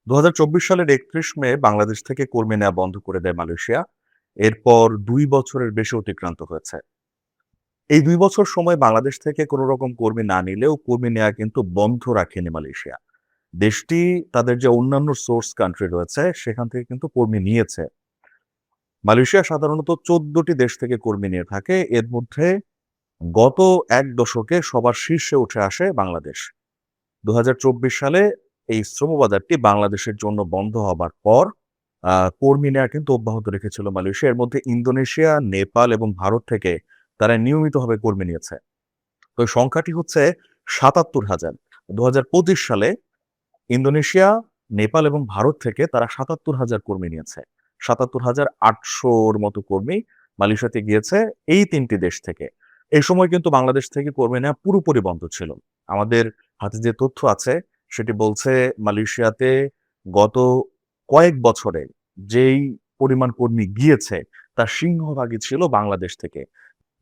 সালের ৩১ মে বাংলাদেশ থেকে কর্মী নেওয়া বন্ধ করে দেয় মালয়েশিয়া। এরপর ২ বছরের বেশি অতিক্রান্ত হয়েছে। এই ২ বছর সময় বাংলাদেশ থেকে কোন রকম কর্মী না নিলেও কর্মী নেয়া কিন্তু বন্ধ রাখেনি মালয়েশিয়া। দেশটি তাদের যে অন্যান্য সোর্স কান্ট্রি রয়েছে সেখান থেকে কিন্তু কর্মী নিয়েছে। মালয়েশিয়া সাধারণত ১৪ টি দেশ থেকে কর্মী নিয়ে থাকে। এর মধ্যে গত ১ দশকে সবার শীর্ষে উঠে আসে বাংলাদেশ। ২০২৪ সালে এই শ্রমবাজারটি বাংলাদেশের জন্য বন্ধ হবার পর কর্মী নেয়া কিন্তু অব্যাহত রেখেছিল মালয়েশিয়া। এর মধ্যে ইন্দোনেশিয়া, নেপাল এবং ভারত থেকে তারা নিয়মিতভাবে কর্মী নিয়েছে। তো সংখ্যাটি হচ্ছে ৭৭,০০০। ২০২৫ সালে ইন্দোনেশিয়া, নেপাল এবং ভারত থেকে তারা ৭৭,০০০ কর্মী নিয়েছে। ৭৭,৮০০ র মতো কর্মী মালয়েশিয়াতে গিয়েছে এই ৩ টি দেশ থেকে। এই সময় কিন্তু বাংলাদেশ থেকে কর্মী নেওয়া পুরোপুরি বন্ধ ছিল। আমাদের হাতে যে তথ্য আছে সেটি বলছে মালয়েশিয়াতে গত কয়েক বছরে যেই পরিমাণ কর্মী গিয়েছে তার সিংহভাগই ছিল বাংলাদেশ থেকে।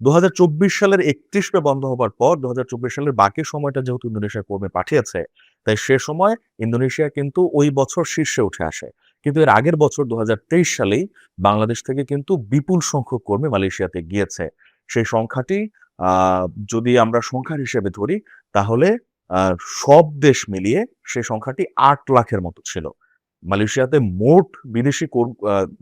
২০২৪ সালের ৩১ মে বন্ধ হবার পর ২০২৪ সালের বাকি সময়টা যেহেতু ইন্দোনেশিয়া কর্মী পাঠিয়েছে, তাই সে সময় ইন্দোনেশিয়া কিন্তু ওই বছর শীর্ষে উঠে আসে। কিন্তু এর আগের বছর ২০২৩ সালেই বাংলাদেশ থেকে কিন্তু বিপুল সংখ্যক কর্মী মালয়েশিয়াতে গিয়েছে। সেই সংখ্যাটি আ যদি আমরা সংখ্যার হিসেবে ধরি তাহলে আ সব দেশ মিলিয়ে সে সংখ্যাটি ৮ লাখের মতো ছিল। মালয়েশিয়াতে মোট বিদেশি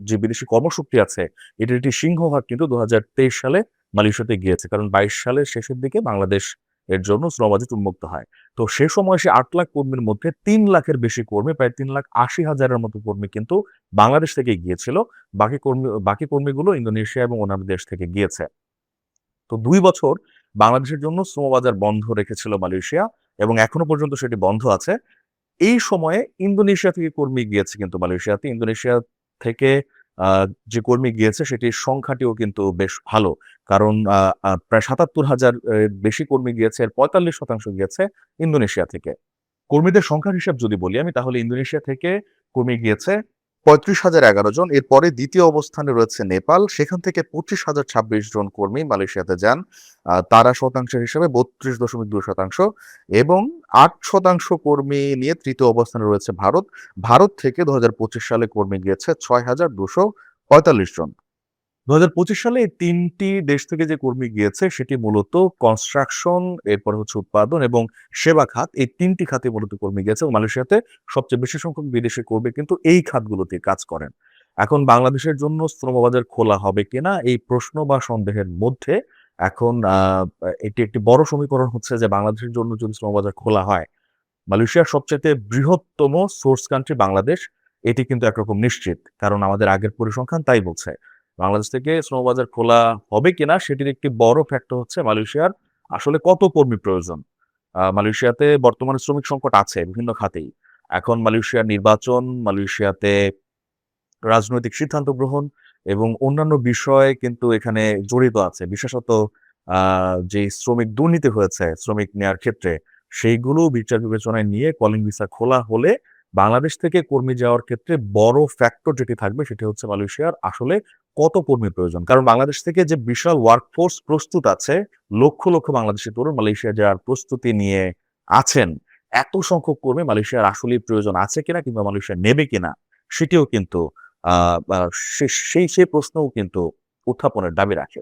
যে বিদেশি কর্মশক্তি আছে এটার একটি সিংহভাগ কিন্তু ২০২৩ সালে মালয়েশিয়াতে গিয়েছে। কারণ ২২ সালের শেষের দিকে বাংলাদেশ এর জন্য শ্রমবাজার উন্মুক্ত হয়। তো সে সময় সে ৮ লাখ কর্মীর মধ্যে ৩ লাখের বেশি কর্মী, প্রায় ৩,৮০,০০০ মতো কর্মী কিন্তু বাংলাদেশ থেকে গিয়েছিল। বাকি কর্মীগুলো ইন্দোনেশিয়া এবং অন্যান্য দেশ থেকে গিয়েছে। তো ২ বছর বাংলাদেশের জন্য শ্রমবাজার বন্ধ রেখেছিল মালয়েশিয়া এবং এখনো পর্যন্ত সেটি বন্ধ আছে। এই সময়ে ইন্দোনেশিয়া থেকে কর্মী গিয়েছে কিন্তু মালয়েশিয়াতে। ইন্দোনেশিয়া থেকে আ যে কর্মী গিয়েছে সেটির সংখ্যাটিও কিন্তু বেশ ভালো। কারণ আ আ প্রায় ৭৭,০০০ এর বেশি কর্মী গিয়েছে, এর ৪৫% গিয়েছে ইন্দোনেশিয়া থেকে। কর্মীদের সংখ্যার হিসাব যদি বলি আমি তাহলে ইন্দোনেশিয়া থেকে কর্মী গিয়েছে ৩৫,০১১ জন। এরপরে ২য় অবস্থানে রয়েছে নেপাল। সেখান থেকে ২৫,০২৬ জন কর্মী মালয়েশিয়াতে যান। তারা শতাংশের হিসাবে ৩২.২% এবং ৮% কর্মী নিয়ে ৩য় অবস্থানে রয়েছে ভারত। ভারত থেকে ২০২৫ সালে কর্মী গিয়েছে ৬,২৪৫ জন। ২০২৫ সালে এই ৩ টি দেশ থেকে যে কর্মী গিয়েছে সেটি মূলত কনস্ট্রাকশন, এরপরে হচ্ছে উৎপাদন এবং সেবা খাত। এই ৩ টি খাতে মূলত কর্মী গিয়েছে এবং মালয়েশিয়াতে সবচেয়ে বেশি সংখ্যক বিদেশি কর্মী কিন্তু এই খাতগুলোতে কাজ করেন। এখন বাংলাদেশের জন্য শ্রমবাজার খোলা হবে কিনা এই প্রশ্ন বা সন্দেহের মধ্যে এখন এটি একটি বড় সমীকরণ হচ্ছে যে বাংলাদেশের জন্য যদি শ্রমবাজার খোলা হয়, মালয়েশিয়ার সবচাইতে বৃহত্তম সোর্স কান্ট্রি বাংলাদেশ, এটি কিন্তু একরকম নিশ্চিত। কারণ আমাদের আগের পরিসংখ্যান তাই বলছে। বাংলাদেশ থেকে শ্রমবাজার খোলা হবে কিনা সেটির একটি বড় ফ্যাক্টর হচ্ছে মালয়েশিয়ার আসলে কত কর্মী প্রয়োজন। মালয়েশিয়াতে বর্তমানে শ্রমিক সংকট আছে বিভিন্ন খাতেই। এখন মালয়েশিয়ার নির্বাচন, মালয়েশিয়াতে রাজনৈতিক সিদ্ধান্ত গ্রহণ এবং অন্যান্য বিষয় কিন্তু এখানে জড়িত আছে। বিশেষত আ যে শ্রমিক দুর্নীতি হয়েছে শ্রমিক নেয়ার ক্ষেত্রে, সেইগুলো বিচার বিবেচনায় নিয়ে কলিং ভিসা খোলা হলে বাংলাদেশ থেকে কর্মী যাওয়ার ক্ষেত্রে বড় ফ্যাক্টর যেটি থাকবে সেটি হচ্ছে মালয়েশিয়ার আসলে কত কর্মী প্রয়োজন। কারণ বাংলাদেশ থেকে যে বিশাল ওয়ার্কফোর্স প্রস্তুত আছে, লক্ষ, লক্ষ বাংলাদেশি তরুণ মালয়েশিয়া যাওয়ার প্রস্তুতি নিয়ে আছেন, এত সংখ্যক কর্মী মালয়েশিয়ার আসলেই প্রয়োজন আছে কিনা কিংবা মালয়েশিয়া নেবে কিনা সেটিও কিন্তু আ বা সেই প্রশ্নও কিন্তু উত্থাপনের দাবি রাখে।